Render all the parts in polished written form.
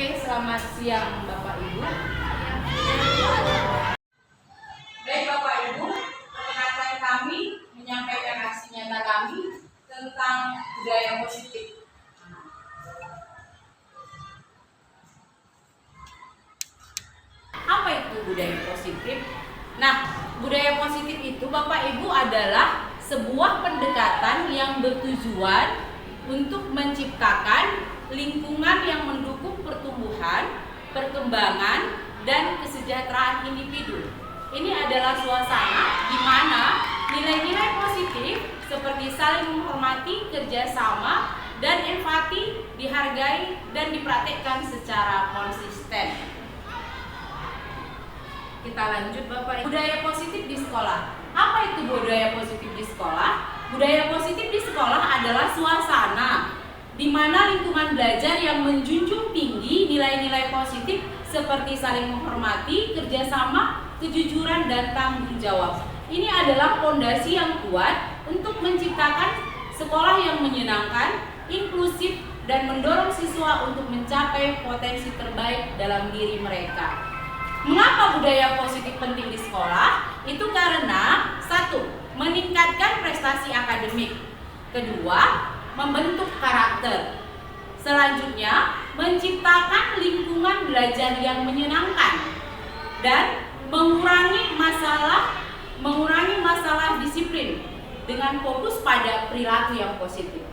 Oke, selamat siang Bapak Ibu. Baik Bapak Ibu, perkenalkan kami menyampaikan aksi nyata kami tentang budaya positif. Apa itu budaya positif? Nah, budaya positif itu Bapak Ibu adalah sebuah pendekatan yang bertujuan untuk menciptakan lingkungan yang mendukung pertumbuhan, perkembangan, dan kesejahteraan individu. Ini adalah suasana di mana nilai-nilai positif seperti saling menghormati, kerjasama, dan empati dihargai dan dipraktikkan secara konsisten. Kita lanjut Bapak. Budaya positif di sekolah. Apa itu budaya positif di sekolah? Budaya positif di sekolah adalah suasana di mana lingkungan belajar yang menjunjung tinggi nilai-nilai positif seperti saling menghormati, kerjasama, kejujuran, dan tanggung jawab. Ini adalah fondasi yang kuat untuk menciptakan sekolah yang menyenangkan, inklusif, dan mendorong siswa untuk mencapai potensi terbaik dalam diri mereka. Mengapa budaya positif penting di sekolah? Itu karena satu, meningkatkan prestasi akademik. Kedua, membentuk karakter. Selanjutnya, menciptakan lingkungan belajar yang menyenangkan dan mengurangi masalah disiplin dengan fokus pada perilaku yang positif.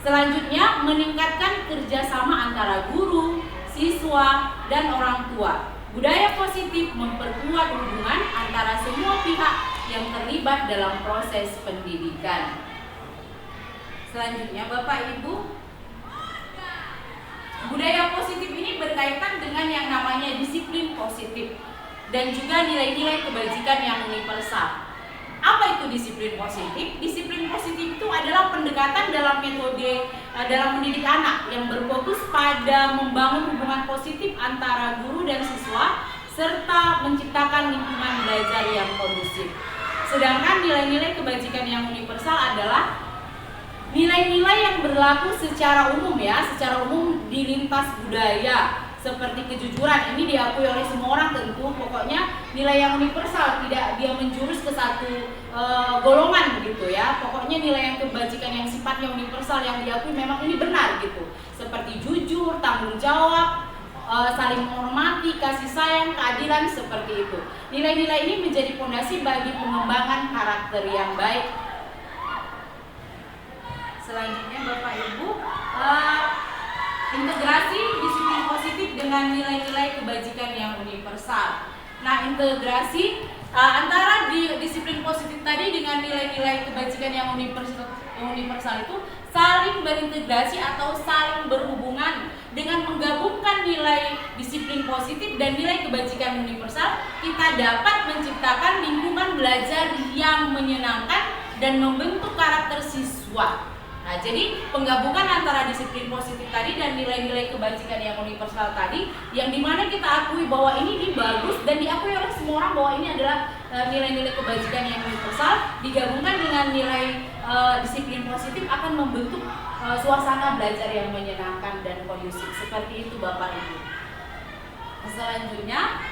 Selanjutnya, meningkatkan kerjasama antara guru, siswa, dan orang tua. Budaya positif memperkuat hubungan antara semua pihak yang terlibat dalam proses pendidikan. Selanjutnya Bapak Ibu, budaya positif ini berkaitan dengan yang namanya disiplin positif dan juga nilai-nilai kebajikan yang universal. Apa itu disiplin positif? Disiplin positif itu adalah pendekatan dalam metode dalam mendidik anak yang berfokus pada membangun hubungan positif antara guru dan siswa serta menciptakan lingkungan belajar yang kondusif. Sedangkan nilai-nilai kebajikan yang universal adalah nilai-nilai yang berlaku secara umum secara umum di lintas budaya seperti kejujuran. Ini diakui oleh semua orang tentu. Pokoknya nilai yang universal, tidak dia menjurus ke satu golongan begitu ya. Pokoknya nilai yang kebajikan yang sifatnya universal yang diakui memang ini benar gitu. Seperti jujur, tanggung jawab, saling menghormati, kasih sayang, keadilan, seperti itu. Nilai-nilai ini menjadi fondasi bagi pengembangan karakter yang baik. Selanjutnya Bapak Ibu, integrasi disiplin positif dengan nilai-nilai kebajikan yang universal. Nah, integrasi antara disiplin positif tadi dengan nilai-nilai kebajikan yang universal itu saling berintegrasi atau saling berhubungan. Dengan menggabungkan nilai disiplin positif dan nilai kebajikan universal, kita dapat menciptakan lingkungan belajar yang menyenangkan dan membentuk karakter siswa. Nah, jadi penggabungan antara disiplin positif tadi dan nilai-nilai kebajikan yang universal tadi, yang dimana kita akui bahwa ini bagus dan diakui oleh semua orang bahwa ini adalah nilai-nilai kebajikan yang universal, digabungkan dengan nilai disiplin positif akan membentuk suasana belajar yang menyenangkan dan kondusif. Seperti itu Bapak Ibu. Selanjutnya,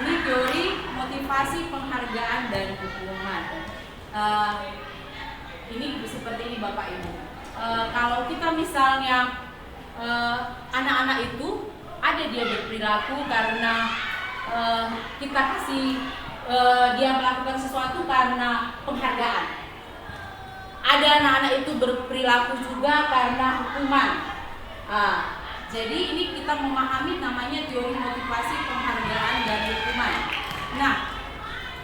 ini teori motivasi, penghargaan, dan hukuman. Ini seperti ini Bapak Ibu. Kalau kita misalnya anak-anak itu ada dia berperilaku karena kita kasih dia melakukan sesuatu karena penghargaan. Ada anak-anak itu berperilaku juga karena hukuman. Jadi ini kita memahami namanya teori motivasi, penghargaan, dan hukuman. Nah,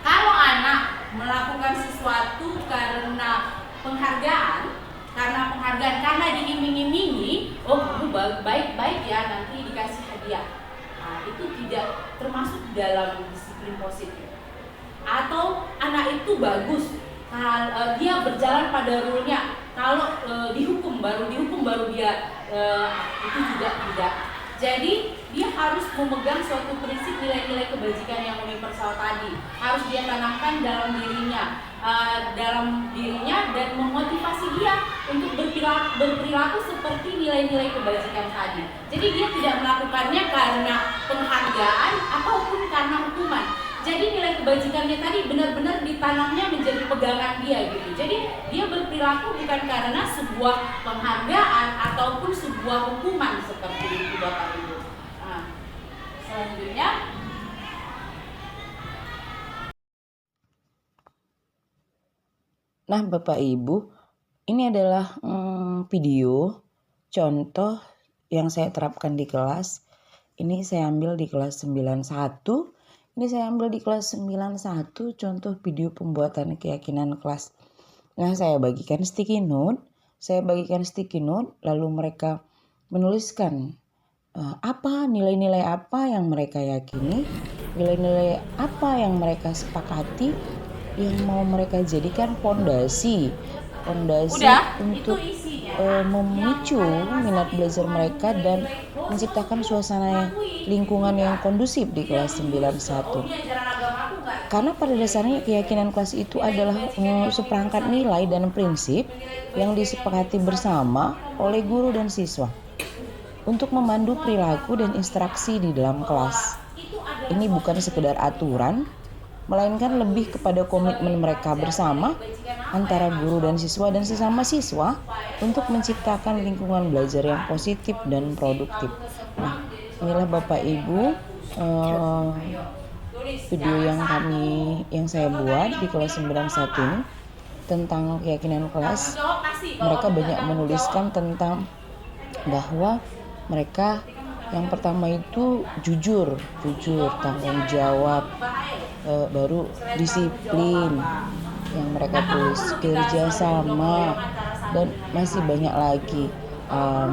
kalau anak melakukan sesuatu karena penghargaan, karena diiming-imingi, oh kamu baik-baik ya, nanti dikasih hadiah. Nah, itu tidak termasuk dalam disiplin positif. Atau anak itu bagus, dia berjalan pada rule-nya. Kalau dihukum baru dia itu juga tidak. Jadi dia harus memegang suatu prinsip nilai-nilai kebajikan yang universal tadi, harus dia tanamkan dalam dirinya, dan memotivasi dia untuk berperilaku seperti nilai-nilai kebajikan tadi. Jadi dia tidak melakukannya karena penghargaan ataupun karena hukuman. Jadi nilai kebajikannya tadi benar-benar ditanamnya menjadi pegangan dia gitu. Jadi dia berperilaku bukan karena sebuah penghargaan ataupun sebuah hukuman seperti itu Bapak Ibu. Nah, selanjutnya Nah, Bapak Ibu, ini adalah video contoh yang saya terapkan di kelas. Ini saya ambil di kelas 91. Ini saya ambil di kelas 91, contoh video pembuatan keyakinan kelas. Nah, saya bagikan sticky note, lalu mereka menuliskan apa nilai-nilai apa yang mereka yakini, nilai-nilai apa yang mereka sepakati, yang mau mereka jadikan fondasi untuk memicu minat belajar mereka dan menciptakan suasana lingkungan yang kondusif di kelas 91. Karena pada dasarnya keyakinan kelas itu adalah seperangkat nilai dan prinsip yang disepakati bersama oleh guru dan siswa untuk memandu perilaku dan interaksi di dalam kelas. Ini bukan sekedar aturan, melainkan lebih kepada komitmen mereka bersama antara guru dan sesama siswa untuk menciptakan lingkungan belajar yang positif dan produktif. Nah, inilah Bapak Ibu video yang saya buat di kelas 91 ini tentang keyakinan kelas. Mereka banyak menuliskan tentang bahwa mereka yang pertama itu jujur, tanggung jawab, baru disiplin yang mereka tulis, kerja sama, dan masih banyak lagi.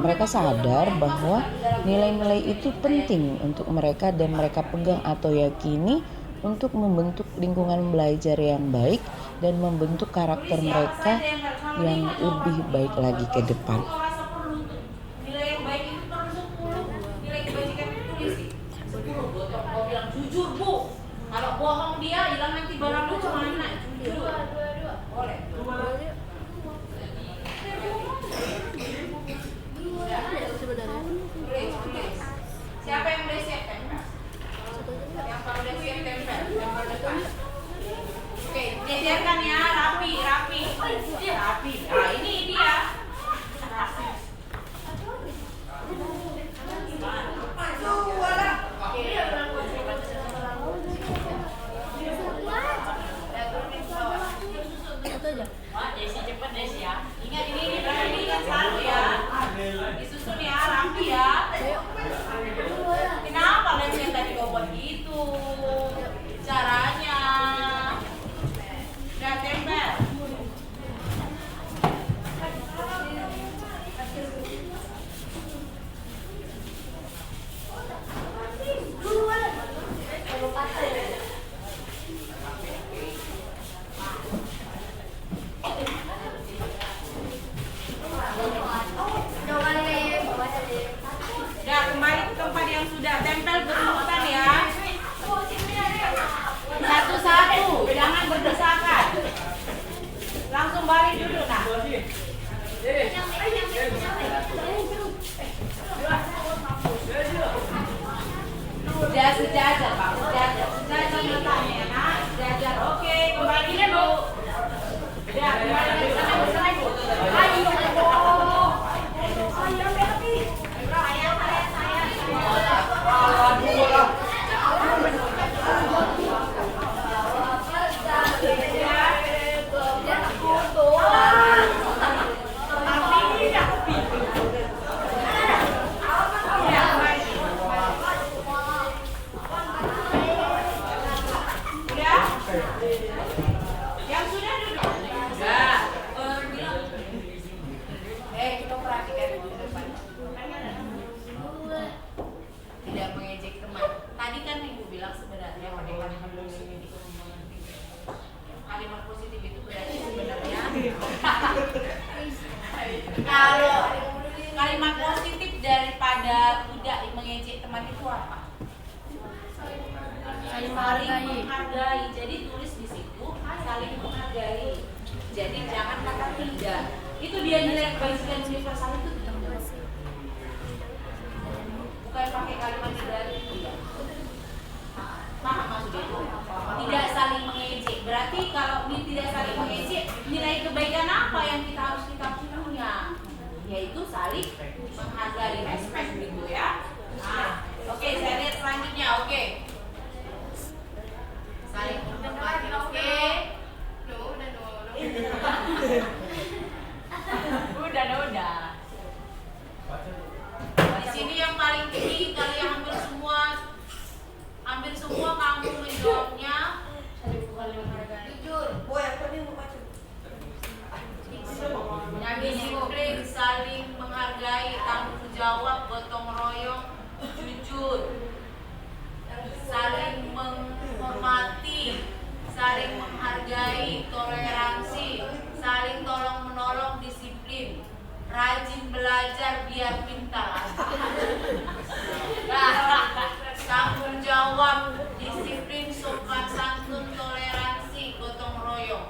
Mereka sadar bahwa nilai-nilai itu penting untuk mereka dan mereka pegang atau yakini untuk membentuk lingkungan belajar yang baik dan membentuk karakter mereka yang lebih baik lagi ke depan. Jujur Bu, kalau bohong dia hilang nanti barang lu kemana? Jujur. Boleh. Siapa yang udah siap tempel? Yang kalau udah siap tempel, tempel depan. Oke, diajarkan ya, rapi. Rapi. Nah, ini dia. Desi cepet Desi ya. Ingat ini perhatikan selalu ya. Disusun ya, rapi ya. Kenapa lemnya tadi kau buat gitu? Caranya. Udah tempel. Kembali ke tempat yang sudah tempel berurutan ya. Satu-satu, jangan berdesakan. Langsung balik dulu nah. Sudah sejajar Pak, sejajar letaknya nah, sejajar. Oke, kembali dulu. Ya, kembali ke sana Bu. Ayo. Ayo, Betty. Saya. biar tidak mengejek teman itu apa? Saling menghargai. Jadi tulis di situ saling menghargai. Jadi jangan kata tidak. Itu dia nilai kebajikan universal itu. Bukan pakai kalimat tidak. Paham maksudnya itu? Tidak saling mengejek. Berarti kalau tidak saling mengejek, nilai kebaikan apa yang kita punya? Yaitu saling menghargai, respect gitu ya. Nah, oke, saya lihat selanjutnya. Oke. Saling menghormati. Oke. Udah. Di sini yang paling tinggi kalian hampir semua kamu menjawabnya. Jujur. Yang disiplin, saling menghargai, tanggung jawab, gotong royong, jujur, saling menghormati, saling menghargai, toleransi, saling tolong menolong, disiplin, rajin belajar biar pintar. Tanggung jawab, disiplin, sopan santun, toleransi, gotong royong,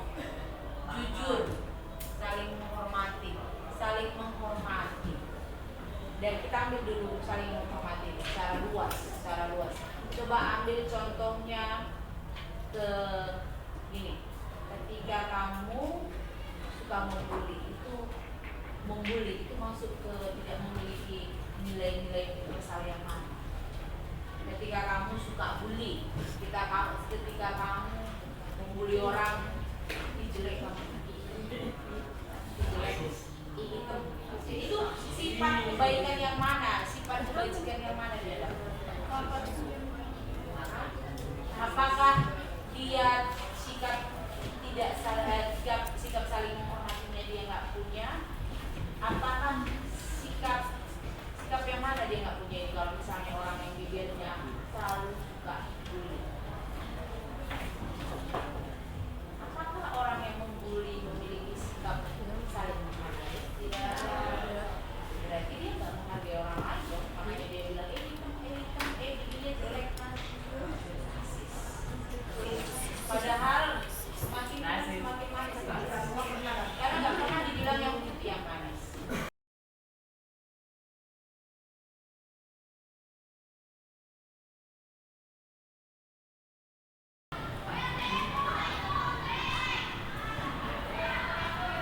jujur, saling menghormati. Dan kita ambil dulu saling menghormati secara luas. Coba ambil contohnya ke ini. Ketika kamu suka membuli itu masuk ke tidak memiliki nilai-nilai universal yang mana. Ketika kamu suka bully, ketika kamu membuli orang, jelek kamu. Itu sifat kebaikan yang mana? Sifat kebajikan yang mana dia? Apakah dia sikap saling menghormatinya dia nggak punya? Apakah sikap yang mana dia nggak punya? Kalau misalnya orang yang bibirnya selalu suka bully, apakah orang yang membuli memiliki sikap saling menghargai? Tidak. Berarti dia nggak menghargai orang lain dong. Makanya dia bilang dia jelek kan. Padahal semakin manis. Karena nggak pernah dibilang yang putih yang manis.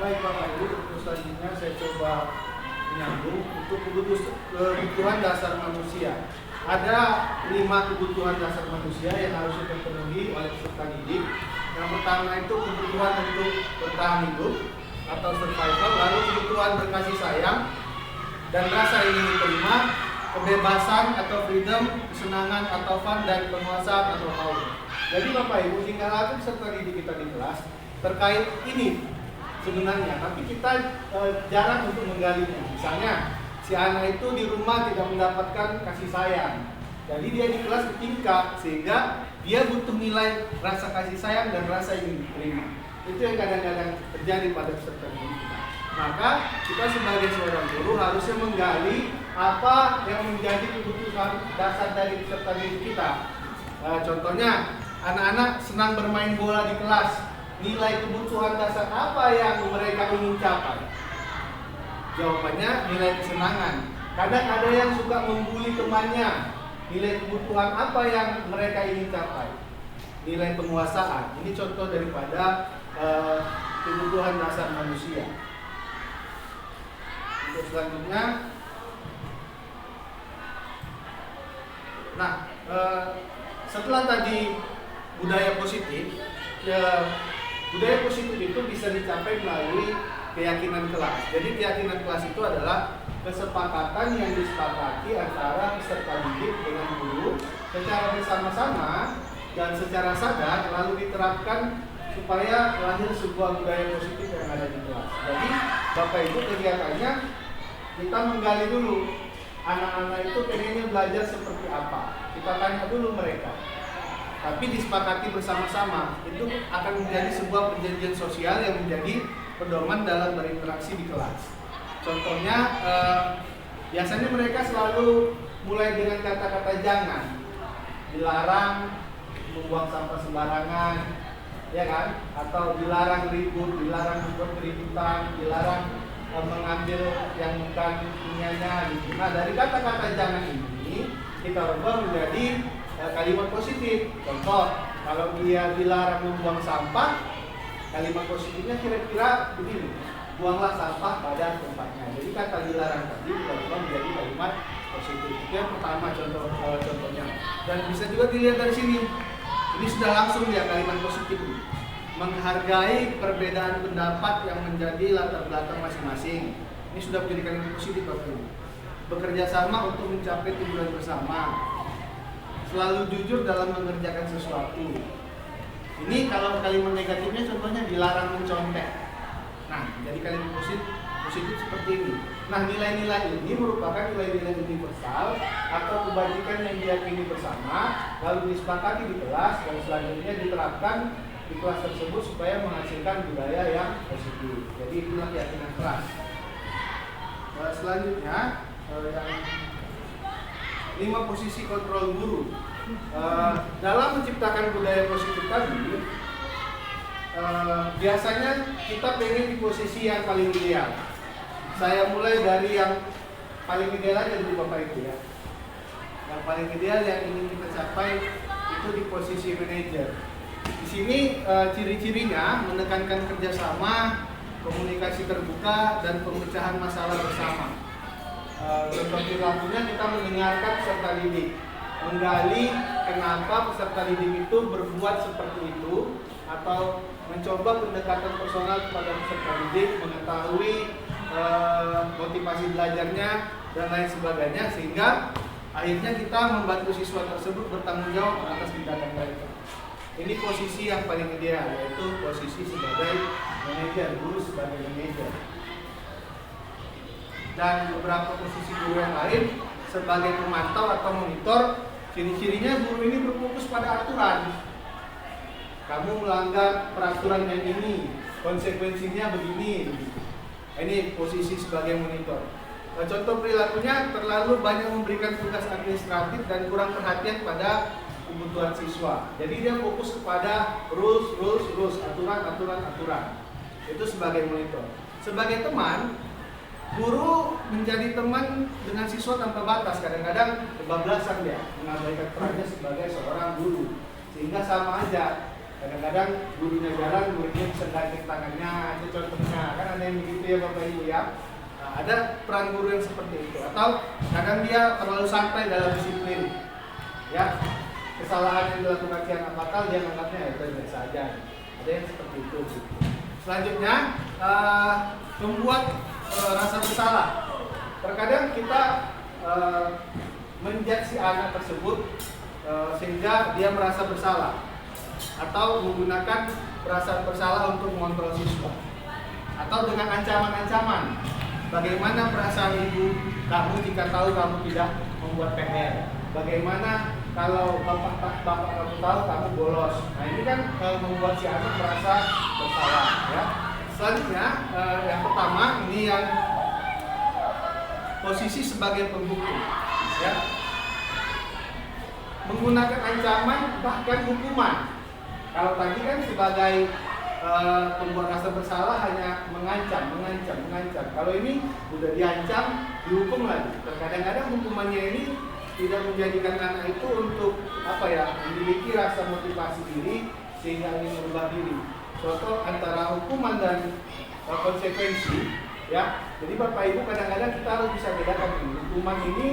Baik Bapak Ibu, untuk selanjutnya saya coba menyambung untuk kebutuhan dasar manusia. Ada 5 kebutuhan dasar manusia yang harus terpenuhi oleh peserta didik. Yang pertama itu kebutuhan untuk bertahan hidup atau survival, lalu kebutuhan berkasih sayang dan rasa ingin diterima, kebebasan atau freedom, kesenangan atau fun, dan penguasaan atau power. Jadi Bapak Ibu, tinggal atur peserta didik kita di kelas terkait ini sebenarnya, tapi kita jarang untuk menggalinya. Misalnya, si anak itu di rumah tidak mendapatkan kasih sayang, jadi dia di kelas bertingkah sehingga dia butuh nilai rasa kasih sayang dan rasa ingin diterima. Itu yang kadang-kadang terjadi pada peserta didik kita. Maka kita sebagai seorang guru harusnya menggali apa yang menjadi kebutuhan dasar dari peserta didik kita. Contohnya, anak-anak senang bermain bola di kelas. Nilai kebutuhan dasar apa yang mereka ingin capai? Jawabannya nilai kesenangan. Kadang ada yang suka membuli temannya. Nilai kebutuhan apa yang mereka ingin capai? Nilai penguasaan. Ini contoh daripada kebutuhan dasar manusia. Untuk selanjutnya, setelah tadi budaya positif, budaya positif itu bisa dicapai melalui keyakinan kelas. Jadi keyakinan kelas itu adalah kesepakatan yang disepakati antara peserta didik dengan guru secara bersama-sama dan secara sadar, lalu diterapkan supaya lahir sebuah budaya positif yang ada di kelas. Jadi Bapak Ibu, kegiatannya kita menggali dulu anak-anak itu pengennya belajar seperti apa. Kita tanya dulu mereka. Tapi disepakati bersama-sama, itu akan menjadi sebuah perjanjian sosial yang menjadi pedoman dalam berinteraksi di kelas. Contohnya, biasanya mereka selalu mulai dengan kata-kata jangan, dilarang membuang sampah sembarangan, ya kan? Atau dilarang ribut, dilarang membuat keributan, dilarang mengambil yang bukan punyanya gitu. Nah, dari kata-kata jangan ini kita ubah menjadi kalimat positif. Contoh, kalau dia dilarang membuang sampah, kalimat positifnya kira-kira begini: buanglah sampah pada tempatnya. Jadi kata dilarang tadi kita ubah menjadi kalimat positif. Itu yang pertama contohnya. Dan bisa juga dilihat dari sini. Ini sudah langsung ya kalimat positif. Menghargai perbedaan pendapat yang menjadi latar belakang masing-masing. Ini sudah menjadi kalimat positif Bapak Ibu. Bekerja sama untuk mencapai tujuan bersama. Selalu jujur dalam mengerjakan sesuatu. Ini kalau kalimat negatifnya contohnya dilarang mencontek. Nah, jadi kalimat positif seperti ini. Nah, nilai-nilai ini merupakan nilai-nilai universal atau kebajikan yang diyakini bersama, lalu disepakati di kelas dan selanjutnya diterapkan di kelas tersebut supaya menghasilkan budaya yang positif. Jadi itulah keyakinan kelas. Selanjutnya yang 5 posisi kontrol guru. Dalam menciptakan budaya positif tadi, biasanya kita pengen di posisi yang paling ideal. Saya mulai dari yang paling ideal aja dulu Bapak Ibu ya. Yang paling ideal yang ingin kita capai itu di posisi manajer. Di sini ciri-cirinya menekankan kerjasama, komunikasi terbuka, dan pemecahan masalah bersama. Contoh perilakunya kita mendengarkan peserta didik, menggali kenapa peserta didik itu berbuat seperti itu, atau mencoba pendekatan personal kepada peserta didik, mengetahui motivasi belajarnya dan lain sebagainya, sehingga akhirnya kita membantu siswa tersebut bertanggung jawab atas tindakan mereka. Ini posisi yang paling ideal, yaitu posisi sebagai manajer, guru sebagai manajer. Dan beberapa posisi guru yang lain sebagai pemantau atau monitor. Ciri-cirinya guru ini berfokus pada aturan. Kamu melanggar peraturan yang ini, konsekuensinya begini. Ini posisi sebagai monitor. Contoh perilakunya terlalu banyak memberikan tugas administratif dan kurang perhatian pada kebutuhan siswa. Jadi dia fokus kepada rules, aturan. Itu sebagai monitor. Sebagai teman, guru menjadi teman dengan siswa tanpa batas. Kadang-kadang kebablasan dia mengabaikan perannya sebagai seorang guru, sehingga sama aja. Kadang-kadang gurunya jalan, muridnya bisa ganting tangannya, itu contohnya. Kan ada yang begitu ya Bapak Ibu ya. Nah, ada peran guru yang seperti itu. Atau kadang dia terlalu santai dalam disiplin. Ya, kesalahan yang dilakukan si anak bakal dia menganggapnya itu biasa aja. Ada yang seperti itu. Selanjutnya, membuat rasa bersalah. Terkadang kita menjudge si anak tersebut sehingga dia merasa bersalah, atau menggunakan perasaan bersalah untuk mengontrol siswa, atau dengan ancaman-ancaman. Bagaimana perasaan ibu kamu jika tahu kamu tidak membuat PR? Bagaimana kalau bapak kamu tahu kamu bolos? Nah, ini kan membuat si anak merasa bersalah ya. Selanjutnya yang pertama ini yang posisi sebagai pembukti ya. Menggunakan ancaman bahkan hukuman. Kalau tadi kan sebagai pembuat rasa bersalah hanya mengancam. Kalau ini udah diancam, dihukum lagi. Kadang-kadang hukumannya ini tidak menjadikan anak itu untuk memiliki rasa motivasi diri sehingga ingin merubah diri. Contoh antara hukuman dan konsekuensi, ya. Jadi Bapak Ibu kadang-kadang kita harus bisa bedakan ini. Hukuman ini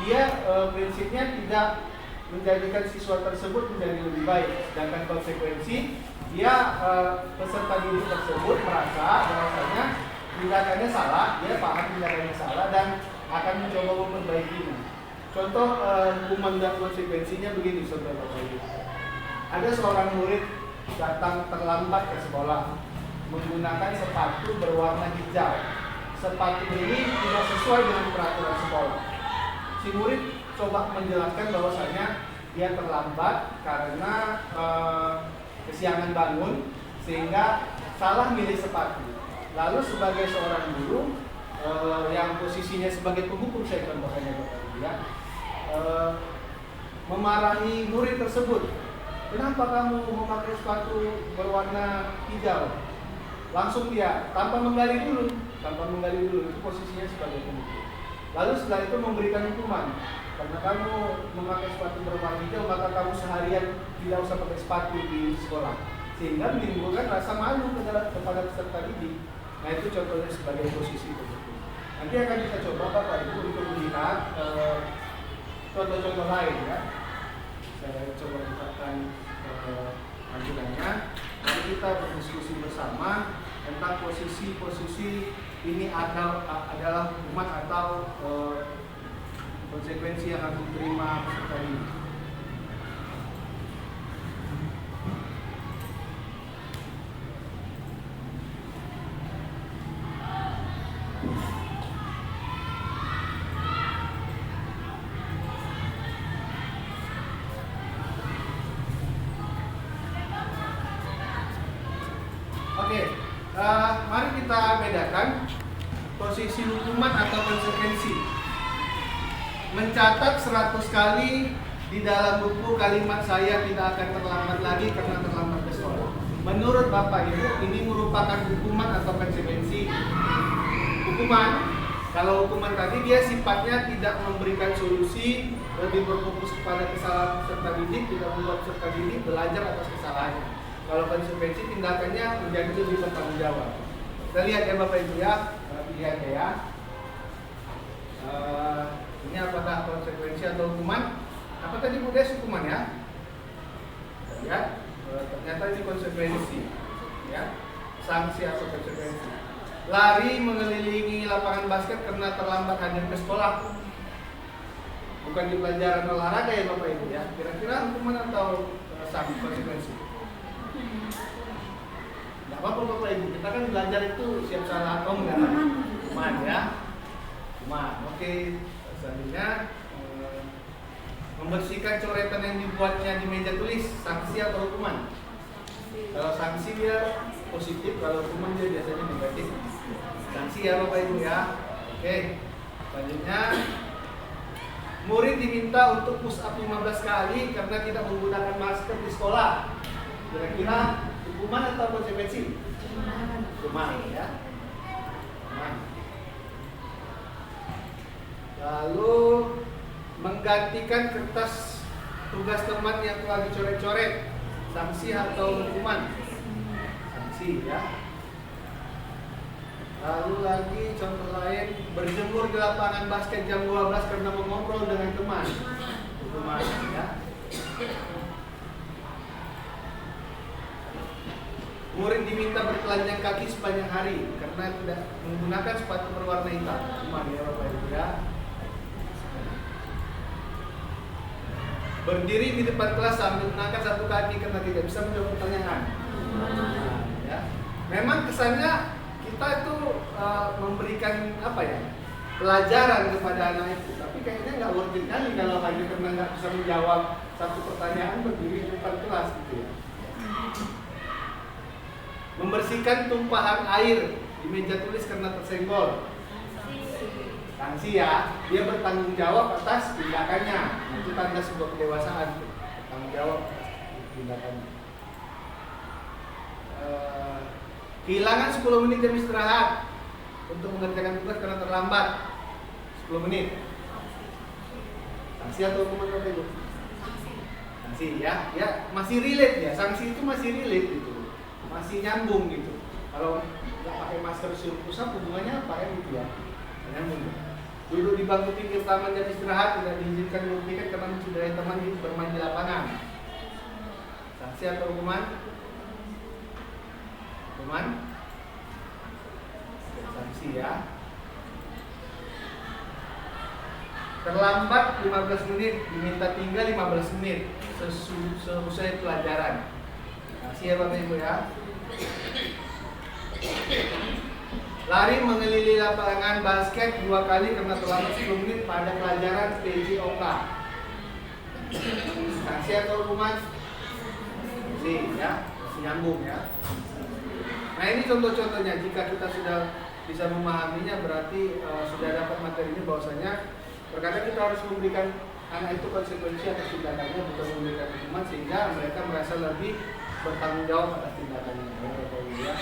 dia prinsipnya tidak menjadikan siswa tersebut menjadi lebih baik, sedangkan konsekuensi dia peserta didik tersebut merasa bahwasanya tindakannya salah, dia paham tindakannya salah dan akan mencoba memperbaikinya. Contoh hukuman dan konsekuensinya begini, saudara Bapak Ibu. Ada seorang murid datang terlambat ke sekolah menggunakan sepatu berwarna hijau. Sepatu ini tidak sesuai dengan peraturan sekolah. Si murid coba menjelaskan bahwasanya dia terlambat karena kesiangan bangun sehingga salah milih sepatu. Lalu sebagai seorang guru yang posisinya sebagai penghukum, saya contohkannya Bapak Ibu ya, memarahi murid tersebut. Kenapa kamu memakai sepatu berwarna hijau? Langsung dia tanpa menggali dulu, itu posisinya sebagai pemukul. Lalu setelah itu memberikan hukuman. Karena kamu memakai sepatu berwarna hijau, maka kamu seharian tidak usah pakai sepatu di sekolah, sehingga menimbulkan rasa malu kepada peserta didik. Nah, itu contohnya sebagai posisi tersebut. Nanti akan kita coba Bapak Ibu untuk melihat contoh-contoh lain ya. Saya coba bukakan panduannya. Nanti kita berdiskusi bersama tentang posisi-posisi ini adalah hukuman atau konsekuensi yang akan diterima peserta didik. Oke, mari kita bedakan posisi hukuman atau konsekuensi. Mencatat 100 kali di dalam buku kalimat saya tidak akan terlambat lagi karena terlambat ke sekolah. Menurut Bapak Ibu, ini merupakan hukuman atau konsekuensi? Hukuman. Kalau hukuman tadi dia sifatnya tidak memberikan solusi, lebih berfokus kepada kesalahan peserta didik, tidak membuat peserta didik belajar atas kesalahannya. Kalau konsekuensi tindakannya menjadi lebih bertanggung jawab. Kita lihat ya Bapak Ibu ya, lihat ya. Ini apakah konsekuensi atau hukuman? Apa tadi Bu Des hukuman ya? Kita lihat, ternyata ini konsekuensi, ya, sanksi atau konsekuensi. Lari mengelilingi lapangan basket karena terlambat hadir ke sekolah. Bukan di pelajaran olahraga ya Bapak Ibu ya. Kira-kira hukuman atau sanksi konsekuensi? Tidak apa-apa Bapak Ibu, kita kan belajar itu siap salah atau enggak? Hukuman ya. Hukuman. Oke. Selanjutnya membersihkan coretan yang dibuatnya di meja tulis, sanksi atau hukuman? Kalau sanksi dia positif, kalau hukuman dia biasanya negatif. Sanksi ya Bapak Ibu ya. Oke. Selanjutnya murid diminta untuk push up 15 kali karena tidak menggunakan masker di sekolah. Kira-kira hukuman atau konsekuensi? Hukuman ya. Hukuman. Lalu menggantikan kertas tugas teman yang telah dicoret-coret, sanksi atau hukuman? Sanksi ya. Lalu lagi contoh lain, berjemur di lapangan basket jam 12 karena mengobrol dengan teman, hukuman ya. Murid diminta bertelanjang kaki sepanjang hari karena tidak menggunakan sepatu berwarna hitam, hukuman ya Bapak Ibu ya. Berdiri di depan kelas sambil mengangkat satu kaki karena tidak bisa menjawab pertanyaan. Ya. Memang kesannya kita itu memberikan apa ya, pelajaran kepada anak itu, tapi kayaknya nggak worth it kali kalau hanya karena nggak bisa menjawab satu pertanyaan berdiri di depan kelas gitu ya. Membersihkan tumpahan air di meja tulis karena tersenggol, sanksi ya, dia bertanggung jawab atas tindakannya. Itu tanda sebuah kedewasaan, bertanggung jawab atas tindakannya. Kehilangan 10 menit jam istirahat untuk mengerjakan tugas karena terlambat 10 menit. Sanksi atau hukuman Bapak Ibu? Sanksi ya, ya masih relate ya, sanksi itu masih relate gitu, masih nyambung gitu. Kalau nggak pakai masker suruh pusat hubungannya apa ya gitu ya, nyambung. Duduk di bangku pinggir taman dan istirahat tidak diizinkan berpikir karena mencederai teman bermain di lapangan. Sanksi atau hukuman? Hukuman? Sanksi ya. Terlambat 15 menit, diminta tinggal 15 menit seusai pelajaran. Sanksi ya Bapak Ibu ya. Lari mengelilingi lapangan basket 2 kali karena terlambat 10 menit pada pelajaran PJOK. Sanksi atau hukuman? Sanksi ya, masih nyambung ya. Nah ini contoh-contohnya, jika kita sudah bisa memahaminya berarti sudah dapat materinya bahwasanya terkadang kita harus memberikan anak itu konsekuensi atas tindakannya, bukan memberikan hukuman sehingga mereka merasa lebih bertanggung jawab atas tindakannya. Ya.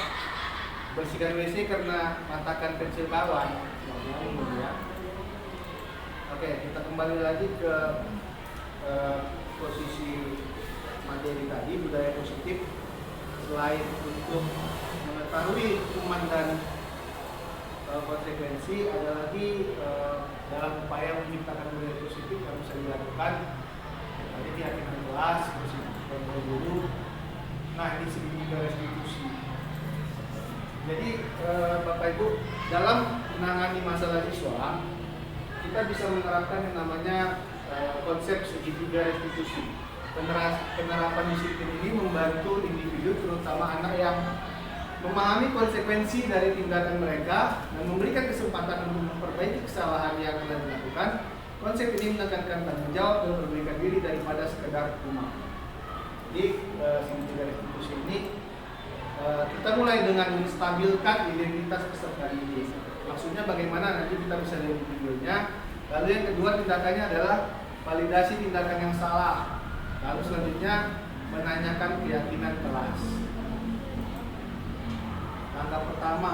Bersihkan WC karena matakan pensil kawan. Ya. Oke, kita kembali lagi ke posisi materi tadi, budaya positif. Selain untuk mengetahui hukuman dan konsekuensi, ada lagi dalam upaya menciptakan budaya positif yang bisa dilakukan tadi keyakinan kelas, bersihkan guru. Nah, ini segitiga restitusi. Jadi Bapak Ibu, dalam menangani masalah siswa, kita bisa menerapkan yang namanya konsep segitiga restitusi. Penerapan disiplin ini membantu individu, terutama anak, yang memahami konsekuensi dari tindakan mereka dan memberikan kesempatan untuk memperbaiki kesalahan yang telah dilakukan. Konsep ini menekankan tanggung jawab dan perbaikan diri daripada sekedar hukuman. Jadi segitiga restitusi ini kita mulai dengan menstabilkan identitas peserta didik. Maksudnya bagaimana, nanti kita bisa lihat di videonya. Lalu yang kedua, tindakannya adalah validasi tindakan yang salah. Lalu selanjutnya menanyakan keyakinan kelas. Langkah pertama,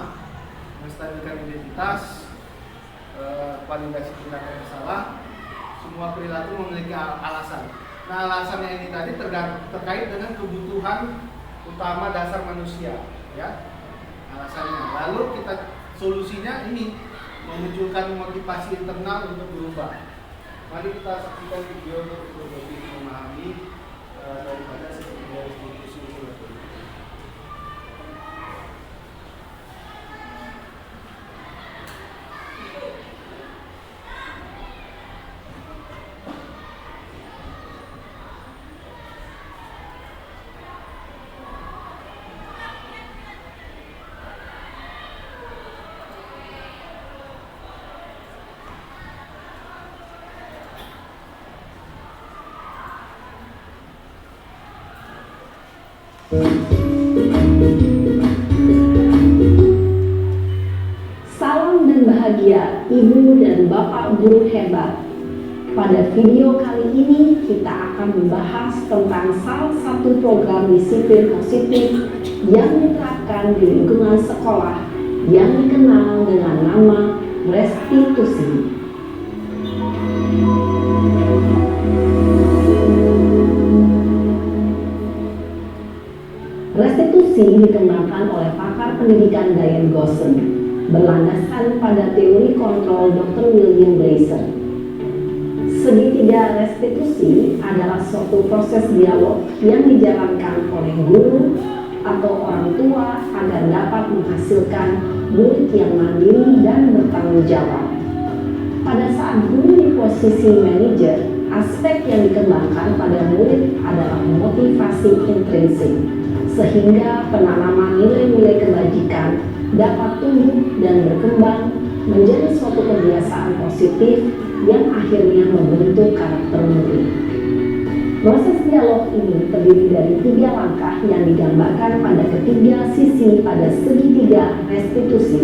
menstabilkan identitas, validasi tindakan yang salah. Semua perilaku memiliki alasan. Nah, alasannya ini tadi terkait dengan kebutuhan utama dasar manusia, ya. Alasannya. Lalu kita solusinya ini memunculkan motivasi internal untuk berubah. Mari kita saksikan video untuk lebih memahami daripada segitiga restitusi itu. Salam dan bahagia Ibu dan Bapak guru hebat. Pada video kali ini kita akan membahas tentang salah satu program disiplin positif yang diterapkan di lingkungan sekolah yang dikenal dengan nama restitusi. Restitusi dikembangkan oleh pakar pendidikan Diane Gosson, berlandaskan pada teori kontrol Dr. William Blaser. Segitiga restitusi adalah suatu proses dialog yang dijalankan oleh guru atau orang tua agar dapat menghasilkan murid yang mandiri dan bertanggung jawab. Pada saat guru di posisi manajer, aspek yang dikembangkan pada murid adalah motivasi intrinsik, sehingga penanaman nilai-nilai kebajikan dapat tumbuh dan berkembang menjadi suatu kebiasaan positif yang akhirnya membentuk karakter murid. Proses dialog ini terdiri dari 3 langkah yang digambarkan pada ketiga sisi pada segitiga restitusi.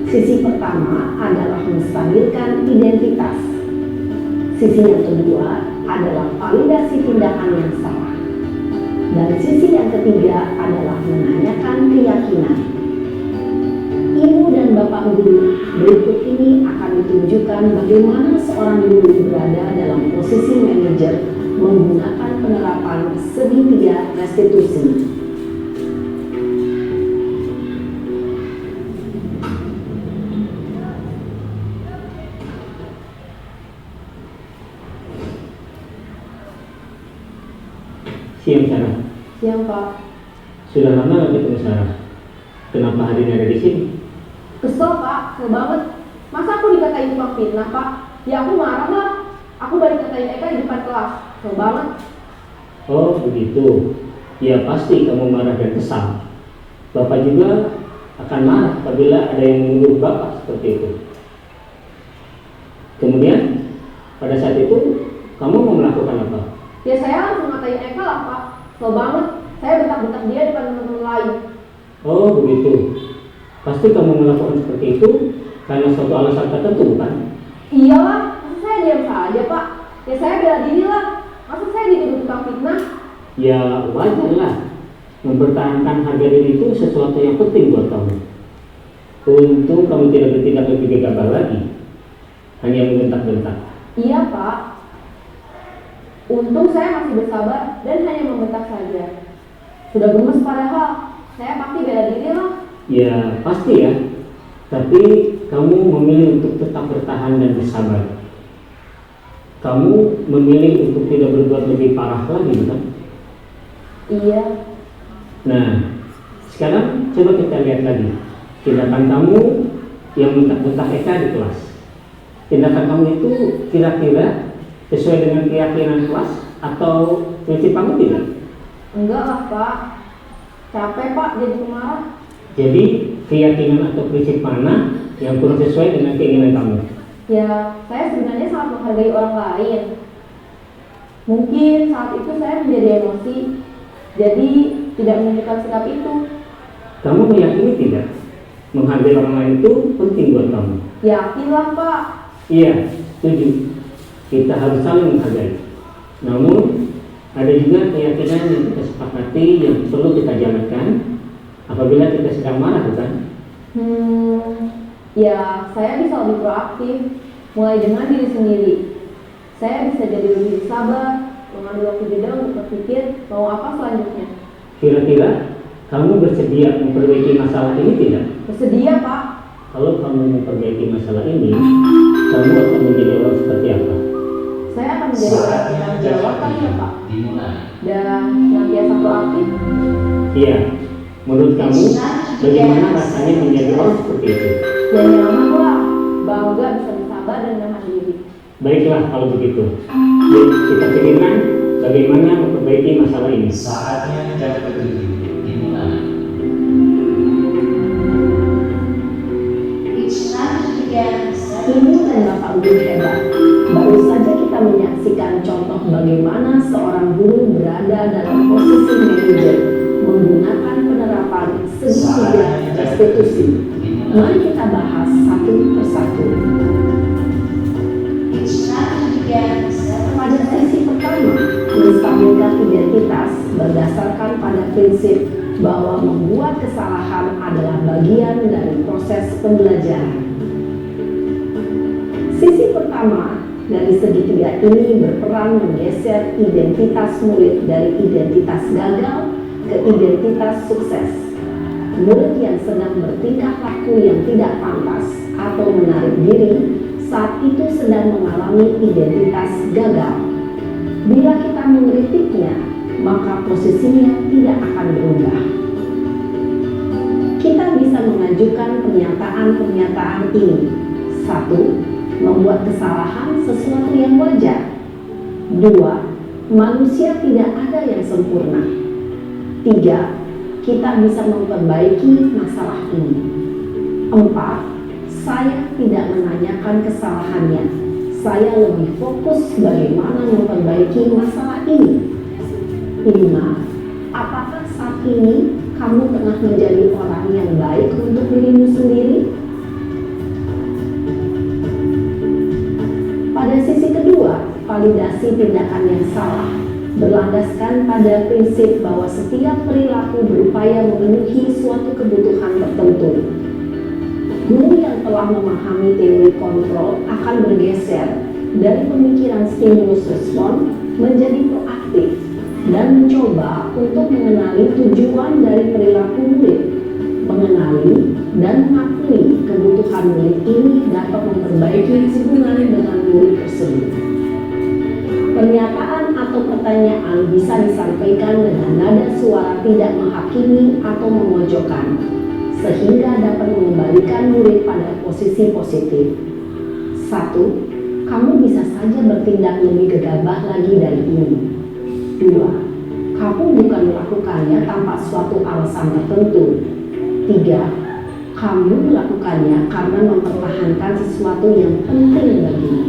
Sisi pertama adalah menstabilkan identitas. Sisi yang kedua adalah validasi tindakan yang salah. Dan sisi yang ketiga adalah menanyakan keyakinan. Ibu dan Bapak guru, berikut ini akan ditunjukkan bagaimana seorang guru berada dalam posisi manajer menggunakan penerapan segitiga restitusi. Siang Sarah. Siang Pak. Sudah lama gak ketemu Sarah? Kenapa hari ini ada di sini? Kesel Pak, kesel banget. Masa aku dikatain tukang fitnah Pak? Ya aku marah lah. Aku balik katain Eka di depan kelas. Kesel banget. Oh begitu. Ya pasti kamu marah dan kesal. Bapak juga akan marah apabila ada yang menuduh Bapak seperti itu. Kemudian pada saat itu kamu mau melakukan apa? Ya saya langsung ngatain Eka lah Pak. Kesel banget. Saya bentak-bentak dia di depan teman-teman lain. Oh begitu. Pasti kamu melakukan seperti itu karena suatu alasan tertentu bukan? Iyalah, masa saya diam saja Pak. Ya saya bela diri lah. Masa saya dituduh tukang fitnah? Ya wajar lah. Mempertahankan harga diri itu sesuatu yang penting buat kamu. Untung kamu tidak bertindak lebih gegabah lagi, hanya membentak-bentak. Iya Pak. Untung saya masih bersabar dan hanya membentak saja. Sudah gemes padahal. Saya pasti bela diri lah. Ya pasti ya. Tapi kamu memilih untuk tetap bertahan dan bersabar. Kamu memilih untuk tidak berbuat lebih parah lagi, bukan? Iya. Nah, sekarang coba kita lihat lagi tindakan kamu yang bentak-bentak Eka di kelas. Tindakan kamu itu kira-kira sesuai dengan keyakinan kelas atau prinsip kamu tidak? Enggak lah Pak. Capek Pak jadi pemarah. Jadi keyakinan atau prinsip mana yang kurang sesuai dengan keinginan kamu? Ya, saya sebenarnya sangat menghargai orang lain. Mungkin saat itu saya menjadi emosi, jadi tidak menunjukkan sikap itu. Kamu meyakini tidak? Menghargai orang lain itu penting buat kamu. Yakinlah Pak. Iya, setuju. Kita harus saling menghargai. Namun, ada juga keyakinan yang kita sepakati yang perlu kita jalankan apabila kita sedang marah, bukan? Ya saya bisa lebih proaktif, mulai dengan diri sendiri. Saya bisa jadi lebih sabar, mengambil waktu jeda untuk berpikir mau apa selanjutnya. Kira-kira kamu bersedia memperbaiki masalah ini tidak? Bersedia Pak. Kalau kamu memperbaiki masalah ini, kamu akan menjadi orang seperti apa? Saya akan menjadi orang yang bertanggung jawab kali ya Pak. Dan senantiasa proaktif. Iya, menurut kamu bagaimana rasanya menjadi orang seperti itu? Ya nyaman lah, bangga bisa bersabar dan menahan diri. Baiklah kalau begitu. Yuk kita pikirkan bagaimana memperbaiki masalah ini. Saatnya jam ke-7 dimulai. Ini dan Bapak Guru hebat. Baru saja kita menyaksikan contoh bagaimana seorang guru berada dalam posisi manajer menggunakan penerapan segitiga restitusi. Mari kita bahas satu persatu. Pada sesi pertama, menstabilkan identitas berdasarkan pada prinsip bahwa membuat kesalahan adalah bagian dari proses pembelajaran. Sisi pertama dari segitiga ini berperan menggeser identitas murid dari identitas gagal ke identitas sukses. Murid yang sedang bertingkah laku yang tidak pantas atau menarik diri saat itu sedang mengalami identitas gagal. Bila kita mengkritiknya, maka posisinya tidak akan berubah. Kita bisa mengajukan pernyataan-pernyataan ini. 1. Membuat kesalahan sesuatu yang wajar. 2. Manusia tidak ada yang sempurna. 3. Kita bisa memperbaiki masalah ini. 4. Saya tidak menanyakan kesalahannya. Saya lebih fokus bagaimana memperbaiki masalah ini. 5. Apakah saat ini kamu tengah menjadi orang yang baik untuk dirimu sendiri? Pada sisi kedua, validasi tindakan yang salah berlandaskan pada prinsip bahwa setiap perilaku berupaya memenuhi suatu kebutuhan tertentu. Guru yang telah memahami teori kontrol akan bergeser dari pemikiran stimulus respon menjadi proaktif dan mencoba untuk mengenali tujuan dari perilaku murid. Mengenali dan mengakui kebutuhan murid ini dapat memperbaiki hubungan dengan murid tersebut. Pernyataan atau pertanyaan bisa disampaikan dengan nada suara tidak menghakimi atau memojokkan, sehingga dapat mengembalikan murid pada posisi positif. 1. Kamu bisa saja bertindak lebih gegabah lagi dari ini. 2. Kamu bukan melakukannya tanpa suatu alasan tertentu. 3. Kamu melakukannya karena mempertahankan sesuatu yang penting bagimu.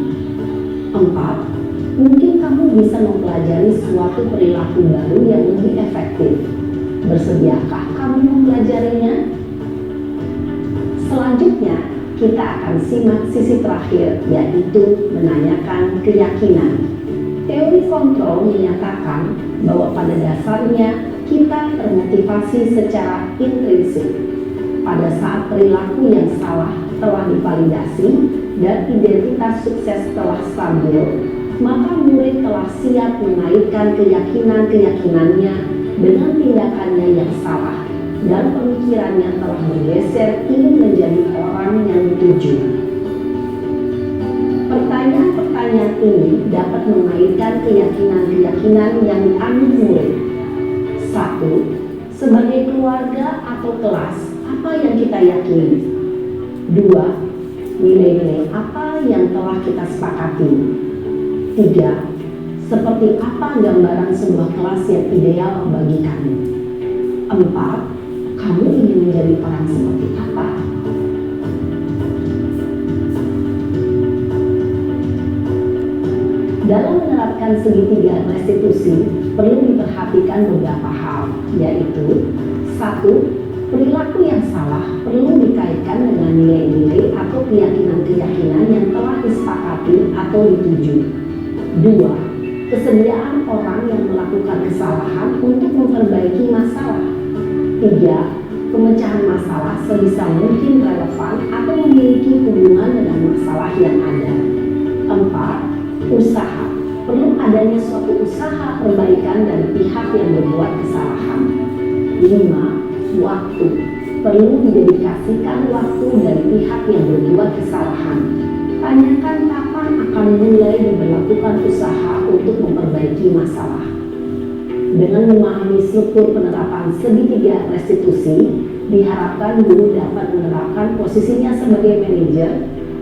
4. Mungkin kamu bisa mempelajari suatu perilaku baru yang lebih efektif. Bersediakah kamu mempelajarinya? Selanjutnya, kita akan simak sisi terakhir, yaitu menanyakan keyakinan. kontrol menyatakan bahwa pada dasarnya kita termotivasi secara intrinsik. Pada saat perilaku yang salah telah divalidasi dan identitas sukses telah stabil, maka murid telah siap mengaitkan keyakinan-keyakinannya dengan tindakannya yang salah dan pemikirannya telah bergeser ingin menjadi orang yang dituju. Pertanyaan-pertanyaan ini dapat mengaitkan keyakinan-keyakinan yang diambil murid. 1. Sebagai keluarga atau kelas, apa yang kita yakini? 2. Nilai-nilai apa yang telah kita sepakati? 3. Seperti apa gambaran sebuah kelas yang ideal bagi kami? 4. Kamu ingin menjadi orang seperti apa? Dalam menerapkan segitiga restitusi, perlu diperhatikan beberapa hal, yaitu 1. Perilaku yang salah perlu dikaitkan dengan nilai-nilai atau keyakinan-keyakinan yang telah disepakati atau dituju. 2. Kesediaan orang yang melakukan kesalahan untuk memperbaiki masalah. 3. Pemecahan masalah sebisa mungkin relevan atau memiliki hubungan dengan masalah yang ada. 4. Usaha. Perlu adanya suatu usaha perbaikan dari pihak yang berbuat kesalahan. 5. Waktu. Perlu didedikasikan waktu dari pihak yang berbuat kesalahan. Tanyakan kapan akan mulai diberlakukan usaha untuk memperbaiki masalah. Dengan memahami struktur penerapan segitiga restitusi, diharapkan guru dapat menerapkan posisinya sebagai manajer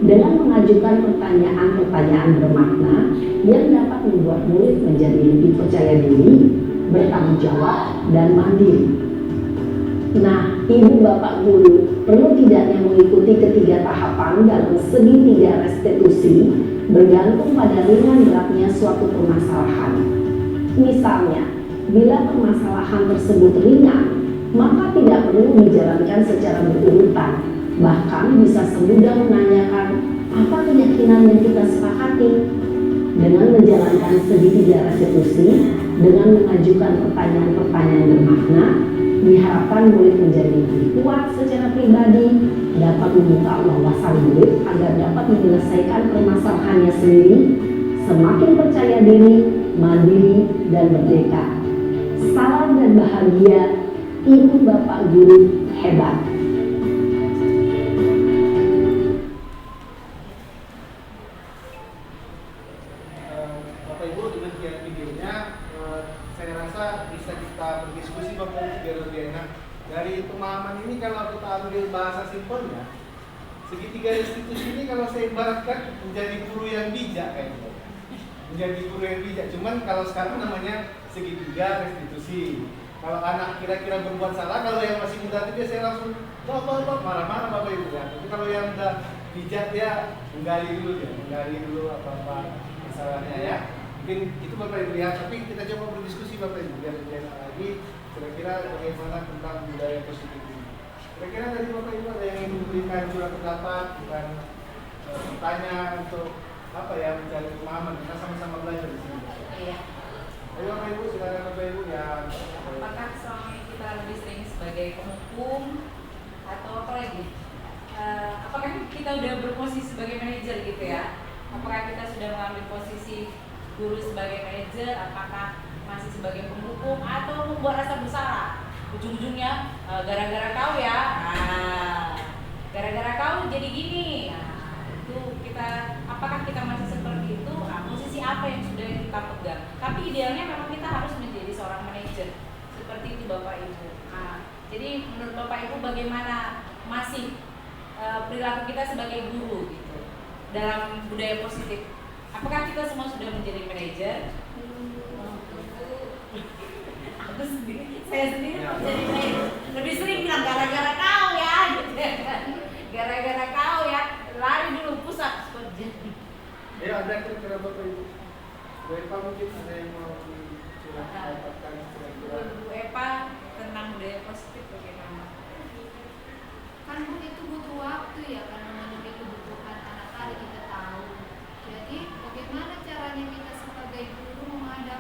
dengan mengajukan pertanyaan-pertanyaan bermakna yang dapat membuat murid menjadi lebih percaya diri, bertanggung jawab, dan mandiri. Nah, ibu bapak guru perlu tidaknya mengikuti ketiga tahapan dalam segitiga restitusi bergantung pada ringan beratnya suatu permasalahan. Misalnya, bila permasalahan tersebut ringan, maka tidak perlu dijalankan secara berurutan. Bahkan bisa semudah menanyakan apa keyakinan yang kita sepakati. Dengan menjalankan segitiga restitusi, dengan mengajukan pertanyaan-pertanyaan bermakna, diharapkan murid menjadi lebih kuat secara pribadi, dapat membuka wawasan murid agar dapat menyelesaikan permasalahannya sendiri, semakin percaya diri, mandiri, dan merdeka. Salam dan bahagia, ibu bapak guru hebat. Bapak Ibu, demikian videonya. Saya rasa bisa kita berdiskusi Bapak Ibu biar lebih enak. Dari pemahaman ini kalau kita ambil bahasa simpelnya, segitiga restitusi ini kalau saya ibaratkan menjadi guru yang bijak kayaknya. Menjadi guru yang bijak. Cuman kalau sekarang namanya segitiga restitusi. Kalau anak kira-kira berbuat salah, kalau yang masih muda itu biasanya langsung marah-marah Bapak Ibu ya. Tapi kalau yang udah bijak dia menggali dulu apa-apa kesalahannya ya. Mungkin itu Bapak Ibu lihat, tapi kita coba berdiskusi Bapak Ibu biar lebih enak lagi kira-kira bagaimana tentang budaya positif ini. Kira-kira dari Bapak Ibu ada yang ingin memberikan surat pendapat, bukan bertanya untuk apa ya, mencari pemahaman, kita sama-sama belajar di sini. Iya. Ayo Bapak Ibu, silakan Bapak Ibu yang Apakah selama ini kita lebih sering sebagai penghukum atau apa lagi? Apakah kita udah berposisi sebagai manajer gitu ya? Apakah kita sudah mengambil posisi guru sebagai manajer? Apakah masih sebagai penghukum atau membuat rasa bersalah? Ujung-ujungnya gara-gara kau ya, gara-gara kau jadi gini. Itu kita, apakah kita masih seperti itu? Posisi apa yang sudah kita pegang? Tapi idealnya memang kita harus menjadi seorang manajer. Seperti itu Bapak Ibu. Jadi menurut Bapak Ibu bagaimana masih perilaku kita sebagai guru gitu dalam budaya positif? Apakah kita semua sudah menjadi manajer? Saya sendiri menjadi manajer. Lebih sering bilang gara-gara kau ya, gitu kan? Gara-gara kau ya, lari dulu pusat kerja. ya ada kira-kira Bapak Ibu. Bu Eva mungkin ada yang mau dapatkan kira-kira. Bu Eva tentang budaya positif bagaimana? Kan itu butuh waktu ya, karena memenuhi kebutuhan anak-anak kita tahu. Jadi bagaimana caranya kita sebagai guru menghadapi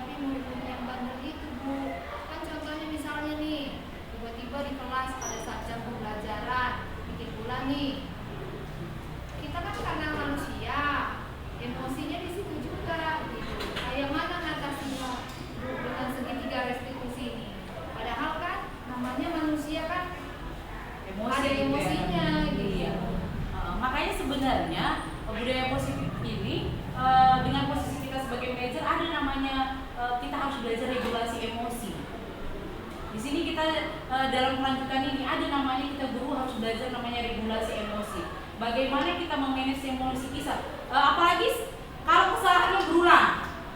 belajar ada namanya kita harus belajar regulasi emosi. Di sini kita dalam kelanjutan ini ada namanya kita guru harus belajar namanya regulasi emosi. Bagaimana kita memanage emosi kita, apalagi kalau kesalahannya berulang.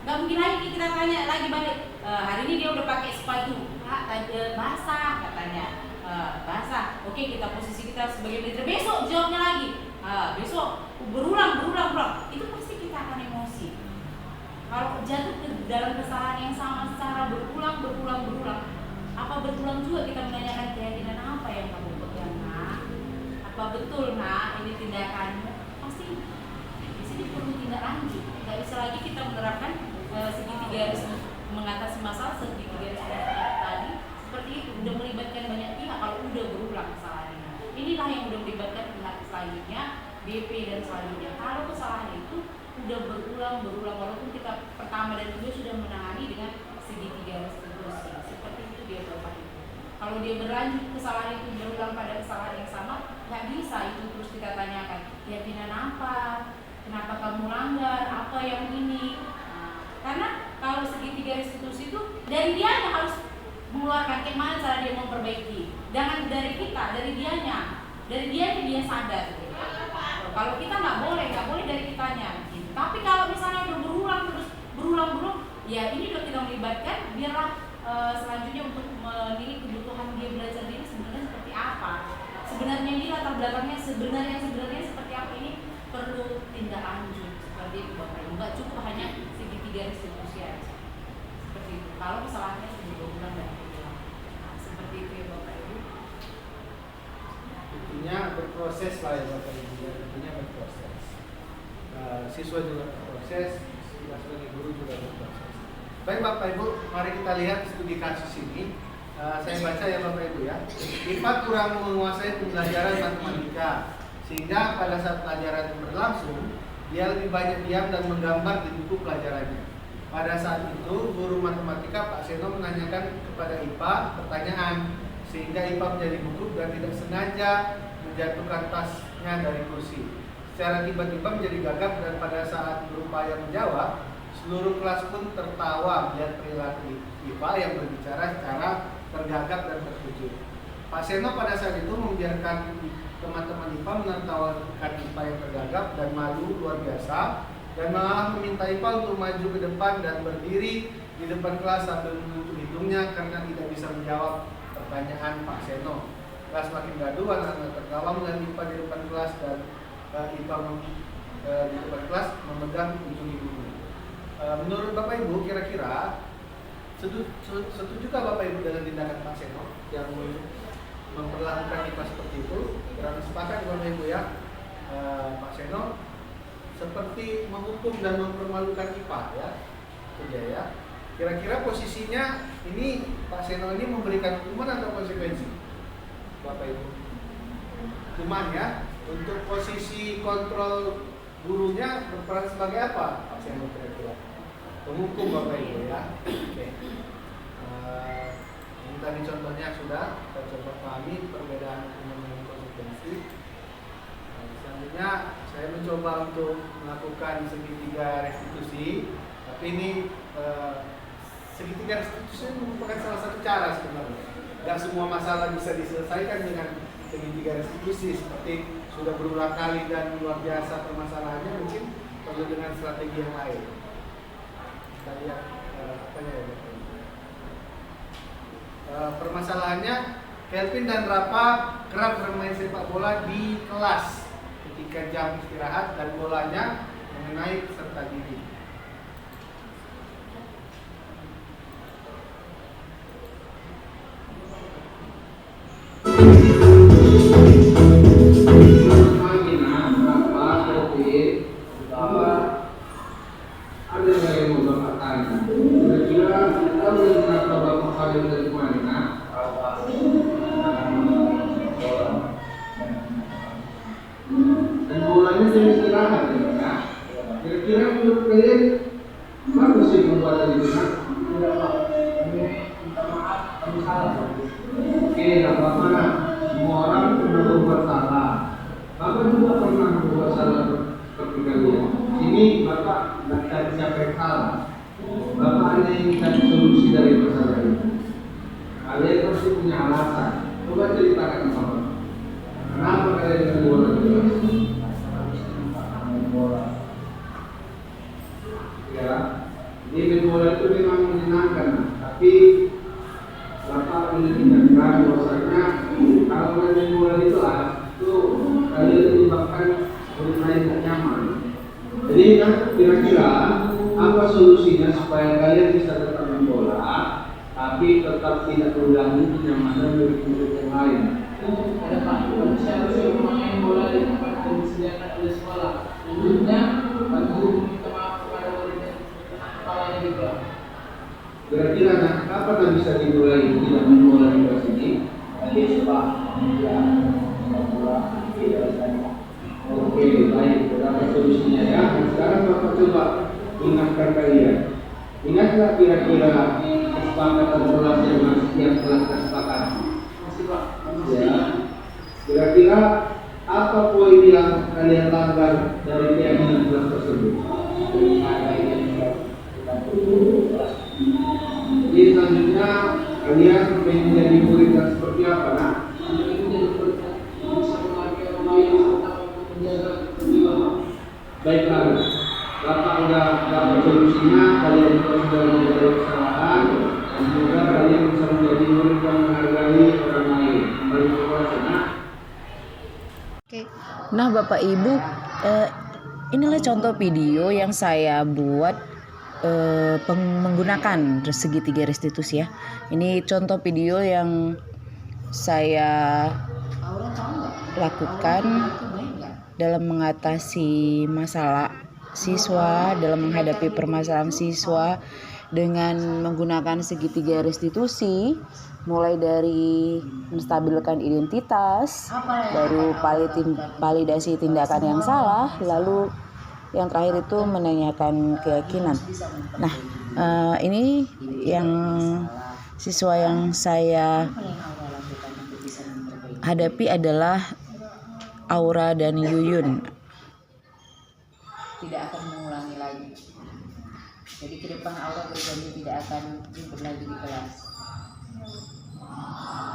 Gak mungkin lagi kita tanya lagi balik. Hari ini dia udah pakai sepatu, basah katanya. Basah. Oke, kita posisi kita sebagai manajer. Besok jawabnya lagi. Besok berulang. Itu pasti kita akan emosi. Kalau jatuh ke dalam kesalahan yang sama secara berulang, apa berulang juga kita menanyakan keyakinan apa yang kamu pegang, nak? Apa betul, nak, ini tindakanmu? Pasti di sini perlu tindak lanjut. Gak bisa lagi kita menerapkan segitiga harus mengatasi masalah segitiga harus tadi seperti itu. Udah melibatkan banyak pihak kalau udah berulang kesalahannya. Inilah yang udah melibatkan pihak selanjutnya, BP dan selanjutnya. Kalau kesalahan itu udah berulang walaupun kita pertama dan kedua sudah menangani dengan segitiga restitusi. Seperti itu dia Bapak Ibu. Kalau dia berlanjut kesalahan itu berulang pada kesalahan yang sama, nggak bisa itu terus kita tanyakan. Keyakinan apa? Kenapa kamu langgar? Apa yang ini? Karena kalau segitiga restitusi itu dari dia yang harus mengeluarkan gimana cara dia memperbaiki. Jangan dari kita, dari dianya. Dari dia yang dia sadar. Kalau kita nggak boleh dari kitanya. Gitu. Tapi kalau misalnya udah berulang, ya ini udah kita melibatkan, biarlah selanjutnya untuk menilai kebutuhan dia belajar ini sebenarnya seperti apa. Sebenarnya ini latar belakangnya sebenarnya seperti apa, ini perlu tindak lanjut seperti itu Bapak Ibu. Nggak cukup hanya segitiga restitusi aja. Seperti itu. Kalau kesalahannya sudah berulang dan berulang. Nah, seperti itu ya Bapak Ibu. Intinya berproses lah ya Bapak Ibu, intinya berproses. Siswa juga berproses, kita sebagai guru juga berproses. Baik Bapak Ibu, mari kita lihat studi kasus ini. Saya baca ya Bapak Ibu ya. IPA kurang menguasai pembelajaran matematika, sehingga pada saat pelajaran berlangsung, dia lebih banyak diam dan menggambar di buku pelajarannya. Pada saat itu, guru matematika Pak Seno menanyakan kepada IPA pertanyaan, sehingga IPA menjadi gugup dan tidak sengaja menjatuhkan tasnya dari kursi. Secara tiba-tiba menjadi gagap dan pada saat berupaya menjawab, seluruh kelas pun tertawa melihat perilaku IPA yang berbicara secara tergagap dan terkejut. Pak Seno pada saat itu membiarkan teman-teman IPA menertawakan IPA yang tergagap dan malu luar biasa, dan malah meminta IPA untuk maju ke depan dan berdiri di depan kelas sambil menutup hidungnya karena tidak bisa menjawab pertanyaan Pak Seno. Kelas makin gaduh, anak-anak tertawa melihat IPA di depan kelas dan IPA di depan kelas memegang ujung hidungnya. Menurut Bapak Ibu, kira-kira setujukah Bapak Ibu dengan tindakan Pak Seno yang memperlakukan IPA seperti itu? Kurang sepakat Bapak Ibu ya. Pak Seno seperti menghukum dan mempermalukan IPA ya. Kerja ya. Kira-kira posisinya ini Pak Seno ini memberikan hukuman atau konsekuensi? Bapak Ibu. Hukuman ya. Untuk posisi kontrol gurunya berperan sebagai apa Pak Seno kira-kira? Penghukum Bapak Ibu ya. Oke. Ini tadi contohnya sudah kita coba pahami perbedaan hukuman dengan konsekuensi. Selanjutnya saya mencoba untuk melakukan segitiga restitusi, tapi ini segitiga restitusi merupakan salah satu cara sebenarnya. Tidak semua masalah bisa diselesaikan dengan segitiga restitusi, seperti sudah berulang kali dan luar biasa permasalahannya, mungkin perlu dengan strategi yang lain. Kita lihat apanya ya. Permasalahannya, Kelvin dan Rapa kerap bermain sepak bola di kelas ketika jam istirahat dan bolanya mengenai peserta didik. Anda inginkan solusi dari masalah itu? Kalian pasti punya alasan. Coba ceritakan sama Bapak. Kenapa kalian main bola di kelas? Main bola. Ya, jadi main bola itu memang menyenangkan, tapi Bapak mengingatkan bahwasanya kalau main bola di kelas itu kalian menyebabkan orang lain tidak nyaman. Jadi kira-kira apa solusinya supaya kalian bisa tetap main bola, tapi tetap tidak mengganggu kenyamanan dari murid yang lain? Ada Pak, harusnya main bola di tempat yang disediakan oleh sekolah. Tentunya Pak Guru meminta maaf kepada murid dan kepalanya juga. Kira-kira kapan bisa dimulai tidak main bola di kelas ini? Nanti Pak, ya, bola tidak ada. Oke, baik, berapa solusinya ya? Sekarang Bapak coba ingatkan kalian. Ingatlah kira-kira kesepakatan kelas yang telah kesepakati. Masih Pak, Ya. Kira-kira apa poin yang kalian langgar dari keyakinan kelas tersebut? Jadi selanjutnya kalian ingin menjadi murid yang seperti apa? Nah, baiklah, Bapak sudah dapat solusinya. Kalian sudah menjadi kesalahan dan juga kalian bisa menjadi murid yang menghargai orang lain. Kembali ke kelas, nah. Nah, Bapak Ibu, inilah contoh video yang saya buat menggunakan segitiga restitusi ya. Ini contoh video yang saya lakukan dalam mengatasi masalah siswa, dalam menghadapi permasalahan siswa dengan menggunakan segitiga restitusi, mulai dari menstabilkan identitas, baru validasi tindakan yang salah, lalu yang terakhir itu menanyakan keyakinan. Nah, ini yang siswa yang saya hadapi adalah Aura dan Yuyun. Tidak akan mengulangi lagi. Jadi ke depan Aura berjanji tidak akan ribut lagi di kelas.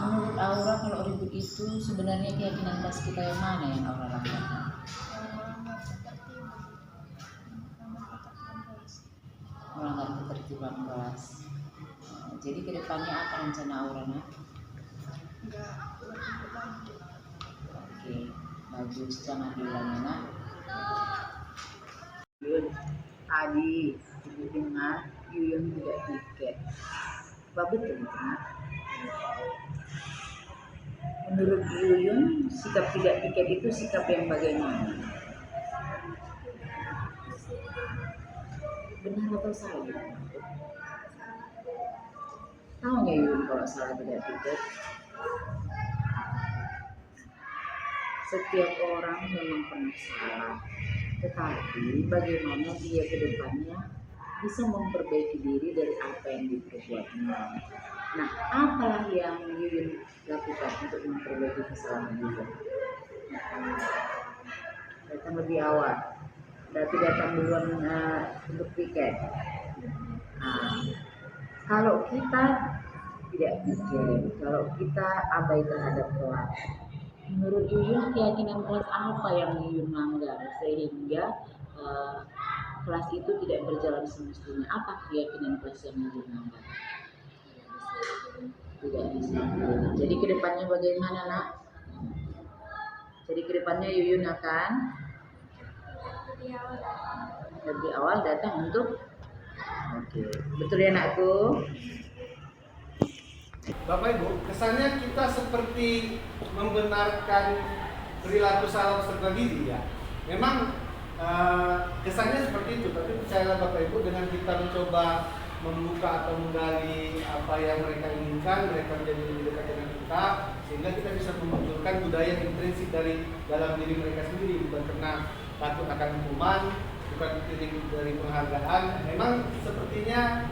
Menurut Aura, kalau ribut itu sebenarnya keyakinan kelas kita yang mana yang Aura langgar? Melanggar ketertiban kelas. Jadi ke depannya apa rencana Aura, nak? Oke, bagus, jangan diulangi, nak. Yuyun, tadi ibu dengar Yuyun tidak tiket. Apa betul itu, nak? Menurut Yuyun, sikap tidak tiket itu sikap yang bagaimana? Benar atau salah? Tahu nggak Yuyun kalau salah tidak tiket? Setiap orang memang pernah salah, tetapi bagaimana dia ke depannya bisa memperbaiki diri dari apa yang diperbuatnya. Nah, apalah yang Yuyun lakukan untuk memperbaiki kesalahan Yuyun? Datang lebih awal, berarti datang duluan untuk tiket. Nah, kalau kita tidak pikir, kalau kita abai terhadap kelas, menurut Yuyun keyakinan kelas apa yang Yuyun langgar sehingga kelas itu tidak berjalan semestinya? Apa keyakinan kelas yang Yuyun langgar? Tidak bisa. Jadi kedepannya bagaimana, nak? Jadi kedepannya Yuyun akan lebih awal datang untuk betul ya, nakku? Bapak Ibu, kesannya kita seperti membenarkan perilaku salah peserta didik ya. Memang kesannya seperti itu, tapi percayalah Bapak Ibu, dengan kita mencoba membuka atau menggali apa yang mereka inginkan, mereka menjadi lebih dekat dengan kita, sehingga kita bisa memunculkan budaya intrinsik dari dalam diri mereka sendiri, bukan karena takut akan hukuman, bukan titik dari penghargaan. Memang sepertinya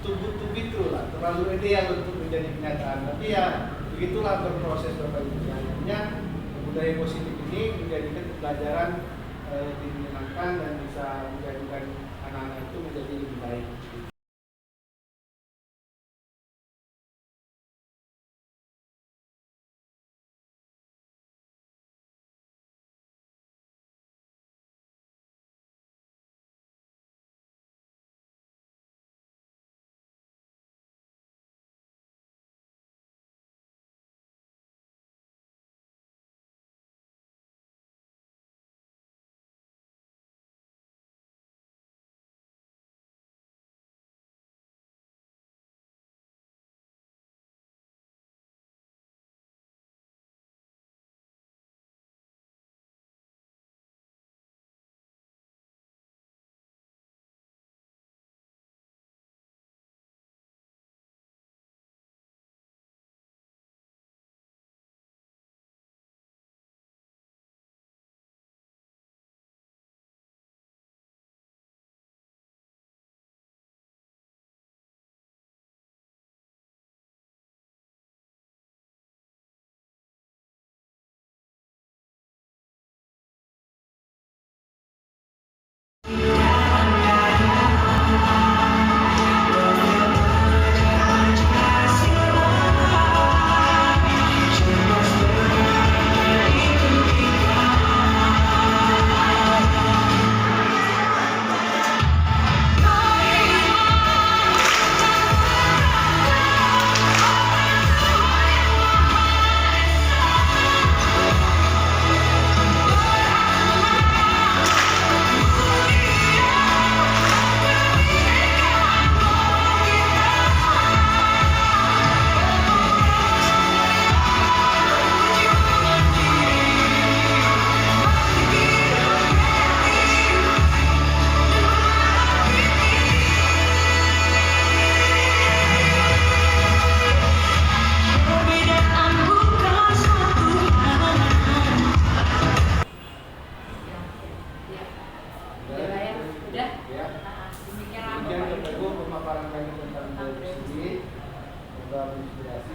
too true lah, terlalu ideal untuk menjadi kenyataan. Tapi ya begitulah berproses Bapak Ibu. Akhirnya budaya positif ini menjadikan pelajaran menyenangkan dan bisa menjadikan anak-anak itu menjadi lebih baik.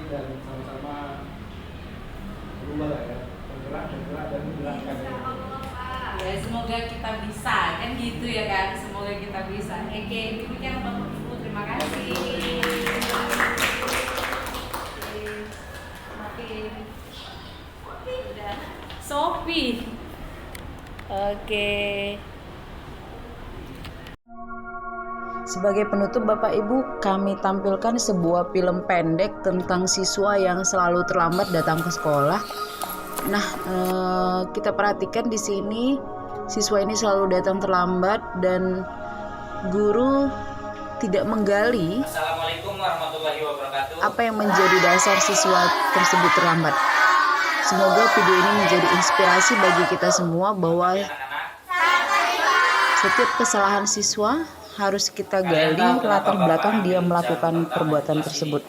dan sama-sama berubah lah ya, bergerak dan menjalankan. Ya, semoga kita bisa, kan gitu ya kan, semoga kita bisa. Oke, demikian Bapak Ibu, terima kasih. Udah. Sophie. Oke. Sebagai penutup Bapak Ibu, kami tampilkan sebuah film pendek tentang siswa yang selalu terlambat datang ke sekolah. Nah, kita perhatikan di sini siswa ini selalu datang terlambat dan guru tidak menggali Assalamualaikum warahmatullahi wabarakatuh. apa yang menjadi dasar siswa tersebut terlambat. Semoga video ini menjadi inspirasi bagi kita semua bahwa setiap kesalahan siswa harus kita gali latar belakang dia melakukan perbuatan tersebut.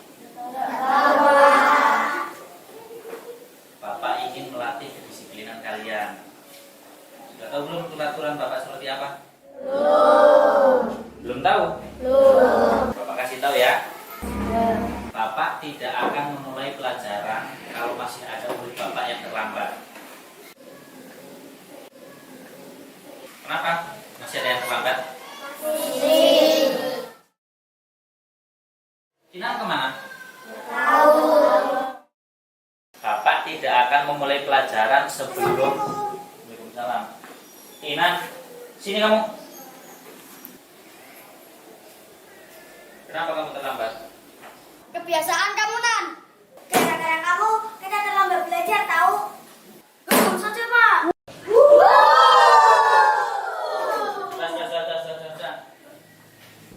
Bapak ingin melatih kedisiplinan kalian. Sudah tahu belum peraturan Bapak seperti apa? Belum tahu? Bapak kasih tahu ya. Bapak tidak akan memulai pelajaran kalau masih ada murid Bapak yang terlambat. Kenapa? Masih ada yang terlambat? Kinan kemana? Bapak tidak akan memulai pelajaran sebelum. Waalaikumsalam. Kinan, sini kamu. Kenapa kamu terlambat? Kebiasaan kamu, Nan. Gara-gara kamu, kita terlambat belajar, tahu? Hukum saja, Pak.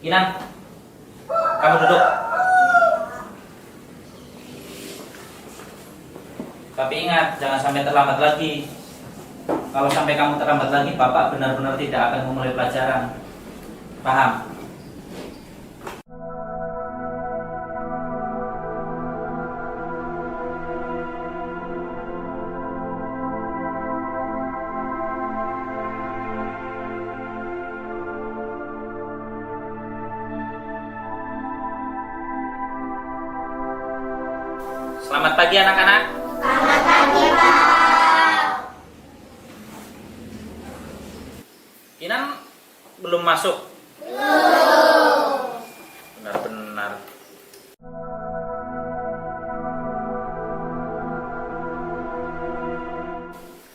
Kinan, kamu duduk. Tapi ingat, jangan sampai terlambat lagi. Kalau sampai kamu terlambat lagi, Bapak benar-benar tidak akan memulai pelajaran. Paham? Selamat pagi anak-anak. Selamat pagi, Pak. Kinan belum masuk? Belum. Benar-benar.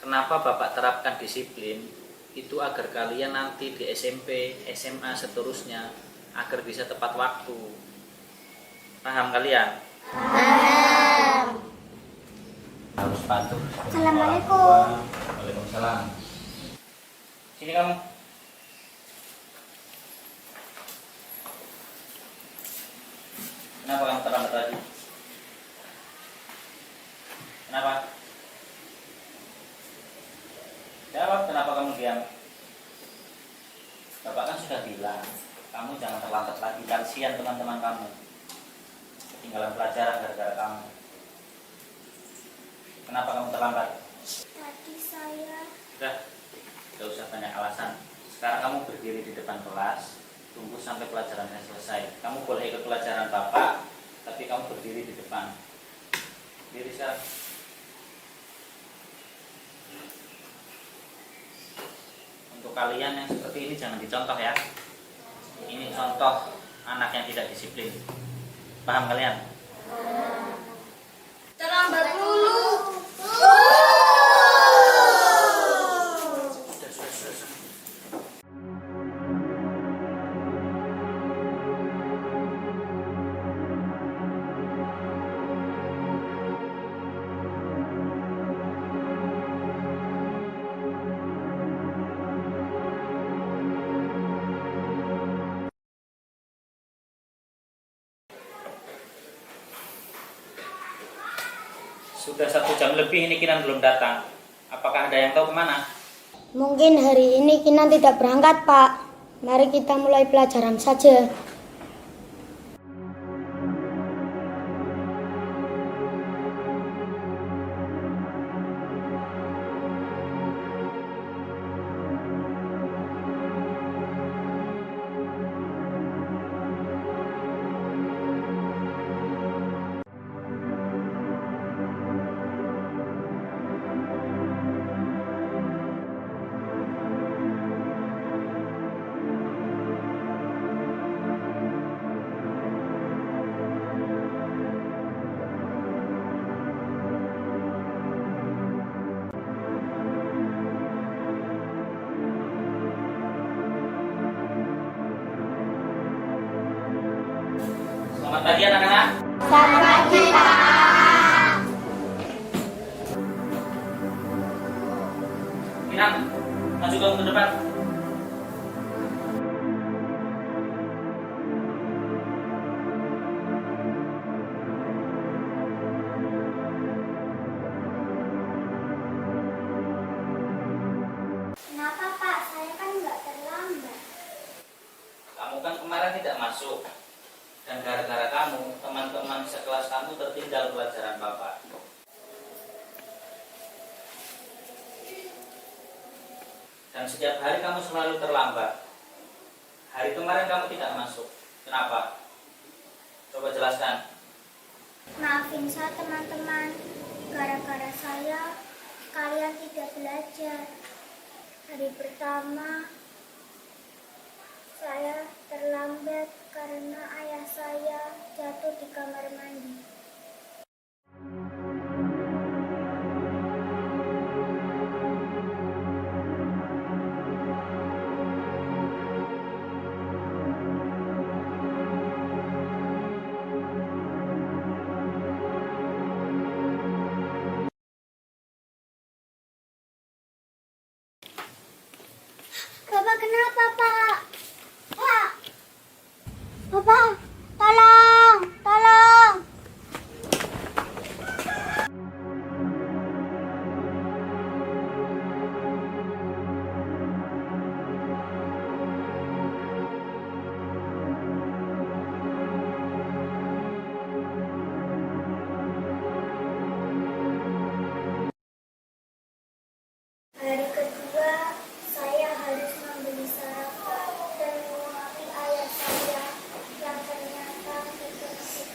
Kenapa Bapak terapkan disiplin? Itu agar kalian nanti di SMP, SMA seterusnya agar bisa tepat waktu. Paham kalian? Harus patuh. Assalamualaikum. Waalaikumsalam. Sini kamu. Kenapa kamu terlambat lagi? Kenapa? Jawab, kenapa kamu diam? Bapak kan sudah bilang, kamu jangan terlambat lagi. Kasihan teman-teman kamu ketinggalan pelajaran gara-gara kamu. Kenapa kamu terlambat? Tadi saya. Sudah, tidak usah banyak alasan. Sekarang kamu berdiri di depan kelas, tunggu sampai pelajarannya selesai. Kamu boleh ikut pelajaran Bapak, tapi kamu berdiri di depan. Berdiri sekarang. Untuk kalian yang seperti ini jangan dicontoh ya. Ini contoh anak yang tidak disiplin. Paham kalian? Terlambat dulu. Sudah 1 jam lebih ini Kinan belum datang. Apakah ada yang tahu kemana? Mungkin hari ini Kinan tidak berangkat, Pak. Mari kita mulai pelajaran saja. Selamat pagi anak-anak. Selamat pagi, Pak. Kiram, maju kamu ke depan. Kenapa, Pak? Saya kan nggak terlambat. Kamu kan kemarin tidak masuk. Dan gara-gara kamu, teman-teman sekelas kamu tertinggal pelajaran Bapak. Dan setiap hari kamu selalu terlambat. Hari kemarin kamu tidak masuk. Kenapa? Coba jelaskan. Maafin saya, teman-teman. Gara-gara saya, kalian tidak belajar. Hari pertama, saya terlambat karena ayah saya jatuh di kamar mandi. Bapak kenapa, Pak? Pak! Bapak, tolong! Tolong! Hari kedua, saya harus membeli sarapan dan menguapi ayah saya yang ternyata tidak suka.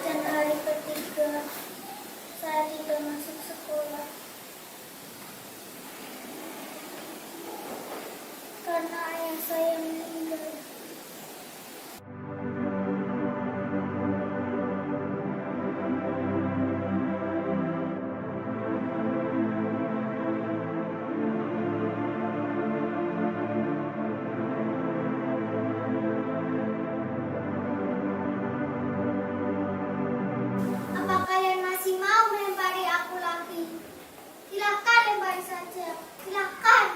Dan hari ketiga, saya tidak masuk sekolah karena ayah saya meninggal. Apa kalian masih mau melempari aku lagi? Silakan lempari saja. Silakan.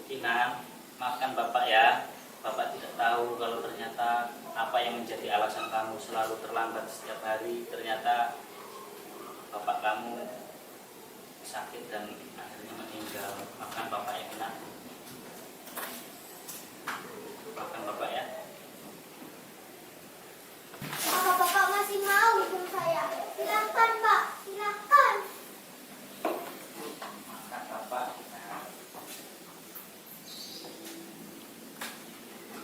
Kinan, maafkan Bapak ya. Bapak tidak tahu kalau ternyata apa yang menjadi alasan kamu selalu terlambat setiap hari. Ternyata Bapak kamu sakit dan akhirnya meninggal. Maafkan Bapak ya, Kinan. Maafkan Bapak ya. Apa Bapak masih mau hukum saya? Silakan, Pak. Silakan. Maafkan Bapak.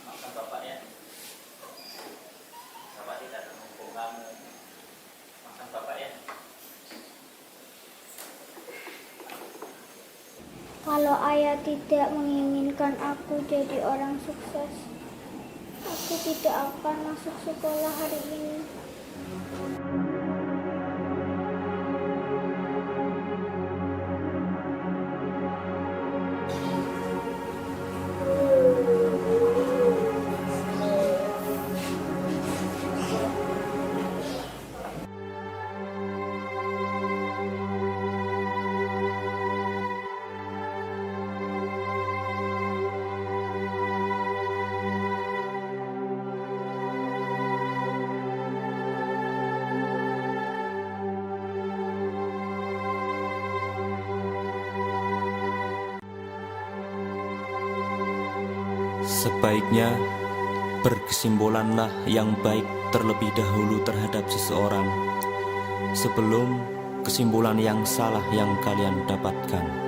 Maafkan Bapak ya. Bapak tidak akan menghukum kamu. Maafkan Bapak ya. Kalau ayah tidak menginginkan aku jadi orang sukses, aku tidak akan masuk sekolah hari ini. Sebaiknya berkesimpulanlah yang baik terlebih dahulu terhadap seseorang sebelum kesimpulan yang salah yang kalian dapatkan.